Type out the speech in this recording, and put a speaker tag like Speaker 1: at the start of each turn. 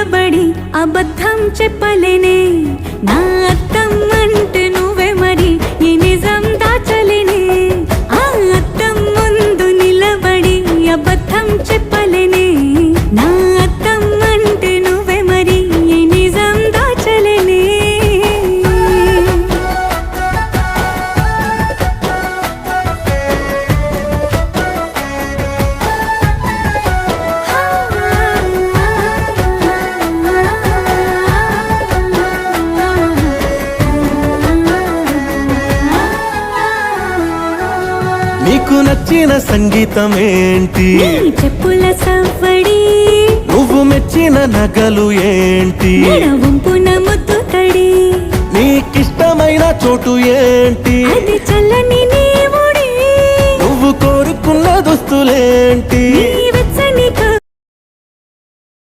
Speaker 1: నిలబడి అబద్ధం చెప్పలేనే నా అద్దం అంటే నువ్వే మరి ఈ నిజం దాచలేనే ఆ అద్దం ముందు నిలబడి అబద్ధం చెప్పలేనే నా అద్దం అంటే నువ్వే మరి ఈ నిజం దాచలేనే
Speaker 2: నీకు నచ్చిన సంగీతం ఏంటి
Speaker 1: నీ చెప్పుల సవ్వడి
Speaker 2: నువ్వు మెచ్చిన నగలు ఏంటి
Speaker 1: వంపున ముద్దు తడి
Speaker 2: నీకిష్టమైన చోటు ఏంటి
Speaker 1: అది చల్లని